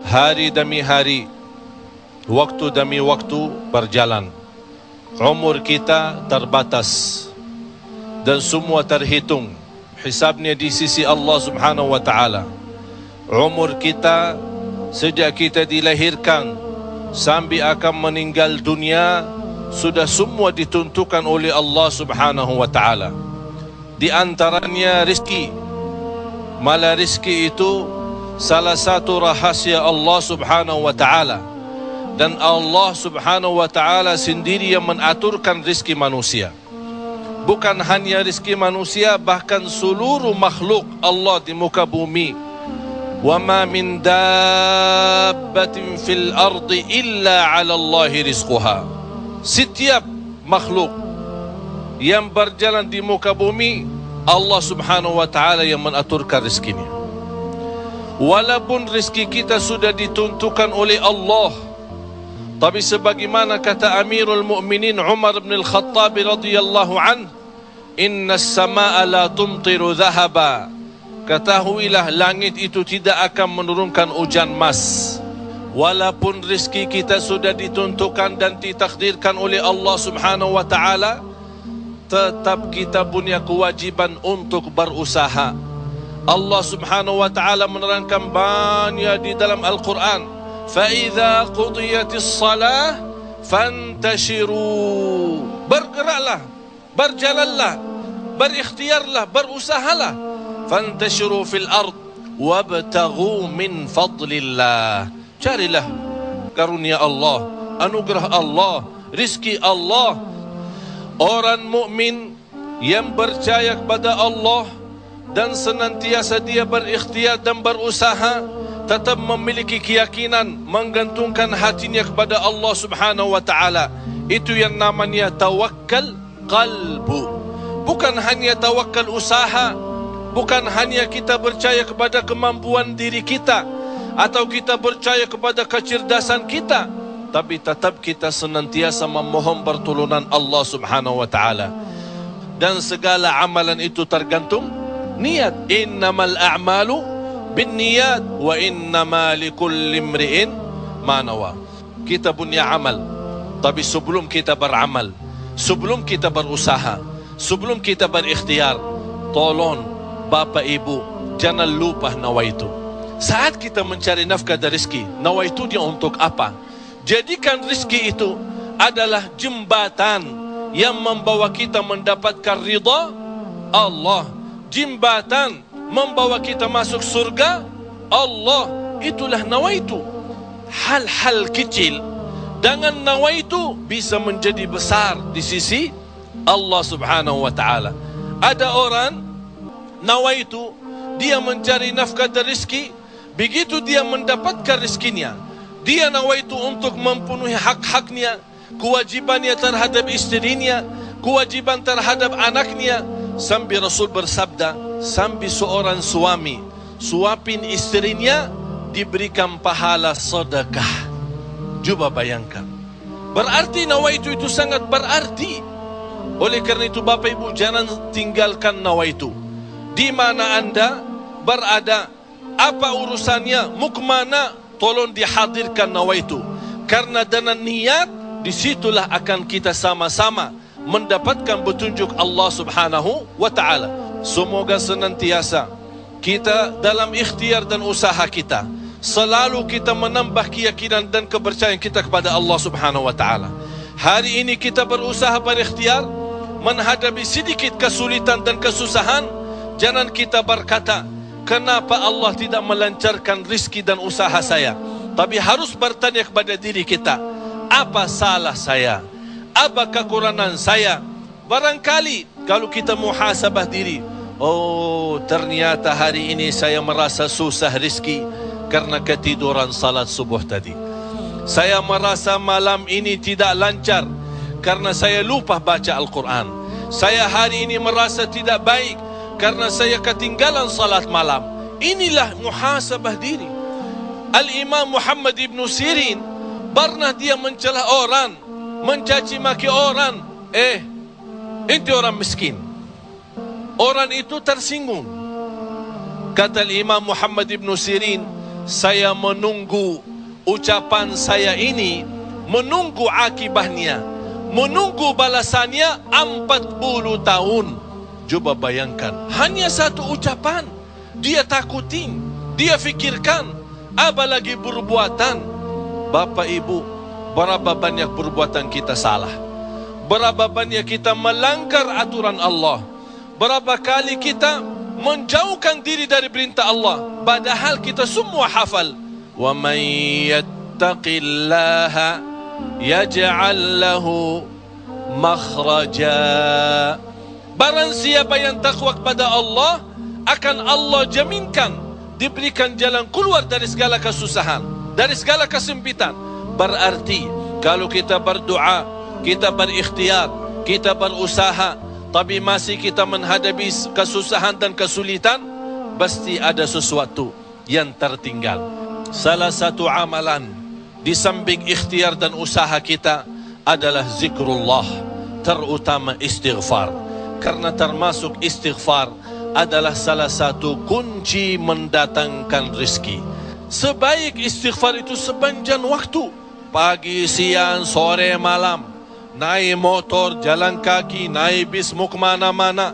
Hari demi hari, waktu demi waktu berjalan. Umur kita terbatas dan semua terhitung hisabnya di sisi Allah Subhanahu wa taala. Umur kita sejak kita dilahirkan sampai akan meninggal dunia sudah semua ditentukan oleh Allah Subhanahu wa taala. Di antaranya rezeki. Malah rezeki itu salah satu rahasia Allah Subhanahu wa taala, dan Allah Subhanahu wa taala sendiri yang mengaturkan rezeki manusia. Bukan hanya rezeki manusia, bahkan seluruh makhluk Allah di muka bumi. Wa ma min dabbatin fil ardi illa 'ala Allahi rizquha. Setiap makhluk yang berjalan di muka bumi, Allah Subhanahu wa taala yang mengaturkan rezekinya. Walaupun rezeki kita sudah ditentukan oleh Allah, tapi sebagaimana kata Amirul Mukminin Umar bin Al-Khattab radhiyallahu anhu, inna as-samaa'a la tumtiru dhahaba. Ketahuilah langit itu tidak akan menurunkan hujan emas. Walaupun rezeki kita sudah ditentukan dan ditakdirkan oleh Allah Subhanahu wa taala, tetap kita punya kewajiban untuk berusaha. Allah Subhanahu wa taala menerangkan banyak di dalam Al-Quran, فَإِذَا قُضِيَتِ الصَّلَاةِ فَانْتَشِرُوا. Bergeraklah, berjalanlah, berikhtiarlah, berusahalah. فَانْتَشِرُوا فِي الْأَرْضِ وَابْتَغُوا مِنْ فَضْلِ اللَّهِ. Carilah karunia Allah, anugerah Allah, rizki Allah. Orang mukmin yang percaya kepada Allah dan senantiasa dia berikhtiar dan berusaha, tetap memiliki keyakinan, menggantungkan hatinya kepada Allah Subhanahu wa taala. Itu yang namanya tawakkal qalbu. Bukan hanya tawakkal usaha, bukan hanya kita percaya kepada kemampuan diri kita atau kita percaya kepada kecerdasan kita, tapi tetap kita senantiasa memohon pertolongan Allah Subhanahu wa taala. Dan segala amalan itu tergantung niat. Innamal a'malu binniyat wa innama likulli imri'in ma nawa. Kita punya amal, tapi sebelum kita beramal, sebelum kita berusaha, sebelum kita berikhtiar, tolong Bapak Ibu jangan lupa nawaitu. Saat kita mencari nafkah dan rezeki, nawaitu dia untuk apa? Jadikan rezeki itu adalah jembatan yang membawa kita mendapatkan ridha Allah, jembatan membawa kita masuk surga Allah. Itulah nawaitu. Hal-hal kecil dengan nawaitu bisa menjadi besar di sisi Allah Subhanahu wa taala. Ada orang nawaitu dia mencari nafkah dan rezeki, begitu dia mendapatkan rezekinya, dia nawaitu untuk memenuhi hak-haknya, kewajibannya terhadap istrinya, kewajiban terhadap anaknya. Sampai Rasul bersabda, sampai seorang suami suapin istrinya diberikan pahala sedekah. Coba bayangkan, berarti nawaitu itu sangat berarti. Oleh karena itu Bapak Ibu jangan tinggalkan nawaitu. Di mana anda berada, apa urusannya, mau kemana, tolong dihadirkan nawaitu. Karena dengan niat, disitulah akan kita sama-sama mendapatkan petunjuk Allah Subhanahu wa ta'ala. Semoga senantiasa kita dalam ikhtiar dan usaha kita, selalu kita menambah keyakinan dan kepercayaan kita kepada Allah Subhanahu wa ta'ala. Hari ini kita berusaha berikhtiar, menghadapi sedikit kesulitan dan kesusahan, jangan kita berkata, kenapa Allah tidak melancarkan rizki dan usaha saya? Tapi harus bertanya kepada diri kita, apa salah saya? Apa kekurangan saya? Barangkali kalau kita muhasabah diri, oh ternyata hari ini saya merasa susah rizki karena ketiduran salat subuh tadi. Saya merasa malam ini tidak lancar karena saya lupa baca Al-Quran. Saya hari ini merasa tidak baik karena saya ketinggalan salat malam. Inilah muhasabah diri. Al-Imam Muhammad ibn Sirin pernah dia mencela orang, mencaci maki orang. Itu orang miskin. Orang itu tersinggung. Kata Imam Muhammad ibn Sirin, saya menunggu ucapan saya ini, menunggu akibahnya, menunggu balasannya 40 tahun. Coba bayangkan, hanya satu ucapan dia takutin, dia fikirkan, apalagi perbuatan. Bapak Ibu, berapa banyak perbuatan kita salah, berapa banyak kita melanggar aturan Allah, berapa kali kita menjauhkan diri dari perintah Allah, padahal kita semua hafal. Wa may yattaqillaha yaj'al lahu makhraja. Barang siapa yang takwa kepada Allah, akan Allah jaminkan diberikan jalan keluar dari segala kesusahan, dari segala kesempitan. Berarti kalau kita berdoa, kita berikhtiar, kita berusaha, tapi masih kita menghadapi kesusahan dan kesulitan, pasti ada sesuatu yang tertinggal. Salah satu amalan di samping ikhtiar dan usaha kita adalah zikrullah, terutama istighfar. Karena termasuk istighfar adalah salah satu kunci mendatangkan rezeki. Sebaik istighfar itu sepanjang waktu, pagi, siang, sore, malam. Naik motor, jalan kaki, naik bis, mau kemana-mana,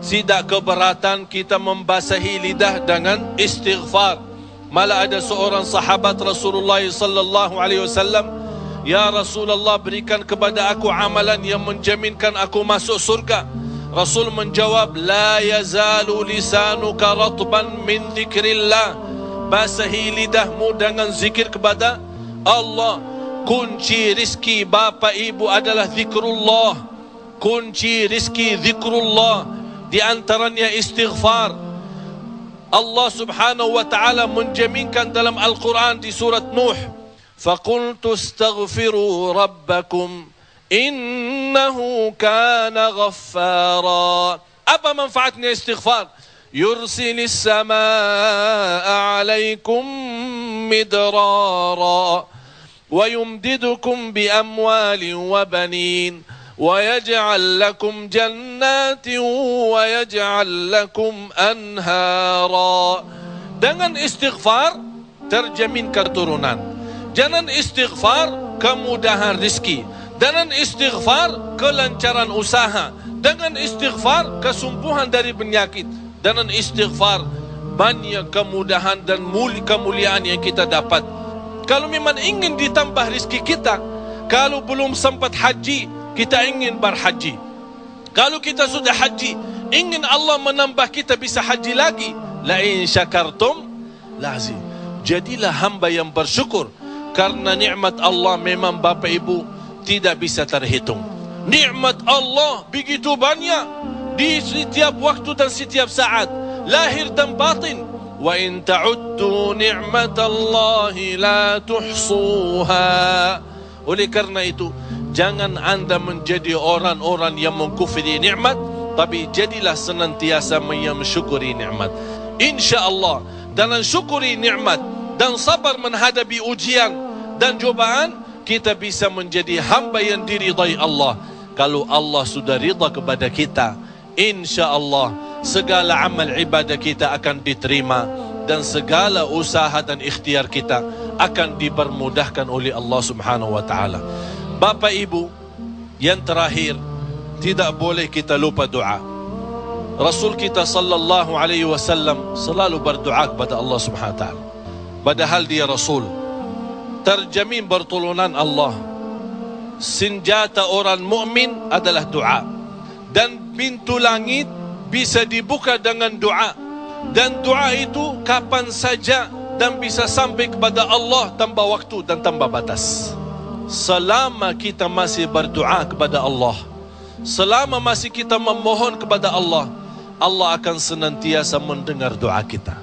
tidak keberatan kita membasahi lidah dengan istighfar. Malah ada seorang sahabat Rasulullah sallallahu alaihi wasallam, "Ya Rasulullah, berikan kepada aku amalan yang menjaminkan aku masuk surga." Rasul menjawab, "La yazalu lisanuka ratban min zikrillah." Basahi lidahmu dengan zikir kepada Allah. Kunci rizki Bapak Ibu adalah zikrullah. Kunci rizki zikrullah, di antaranya istighfar. Allah subhanahu wa ta'ala menjaminkan dalam Al-Quran di surat Nuh, "Faqultu astaghfiru rabbakum innahu kana ghaffara." Apa manfaatnya istighfar? Yursilis samaa alaikum midrara wa yumdidukum bi amwalin wa banin wa yaj'al lakum jannatin wa yaj'al lakum anhara. Dengan istighfar terjamin keturunan. Dengan istighfar kemudahan rezeki. Dengan istighfar kelancaran usaha. Dengan istighfar kesembuhan dari penyakit. Dengan istighfar banyak kemudahan dan kemuliaan yang kita dapat. Kalau memang ingin ditambah rezeki kita, kalau belum sempat haji, kita ingin berhaji. Kalau kita sudah haji, ingin Allah menambah kita bisa haji lagi. La in syakartum lazim. Jadilah hamba yang bersyukur, karena nikmat Allah memang Bapak Ibu tidak bisa terhitung. Nikmat Allah begitu banyak di setiap waktu dan setiap saat, lahir dan batin. Wa in ta'uddu ni'matallahi la tuhsuha. Oleh karena itu, jangan anda menjadi orang-orang yang mengkufri nikmat, tapi jadilah senantiasa mensyukuri nikmat. InsyaAllah dengan syukuri nikmat dan sabar menghadapi ujian dan cobaan, kita bisa menjadi hamba yang diridai Allah. Kalau Allah sudah ridha kepada kita, InsyaAllah segala amal ibadah kita akan diterima, dan segala usaha dan ikhtiar kita akan dipermudahkan oleh Allah subhanahu wa ta'ala. Bapak Ibu, yang terakhir, tidak boleh kita lupa doa. Rasul kita sallallahu alaihi wasallam selalu berdoa kepada Allah subhanahu wa ta'ala. Padahal dia Rasul, terjamin pertolongan Allah. Senjata orang mukmin adalah doa, dan pintu langit bisa dibuka dengan doa, dan doa itu kapan saja dan bisa sampai kepada Allah tanpa waktu dan tanpa batas. Selama kita masih berdoa kepada Allah, selama masih kita memohon kepada Allah, Allah akan senantiasa mendengar doa kita.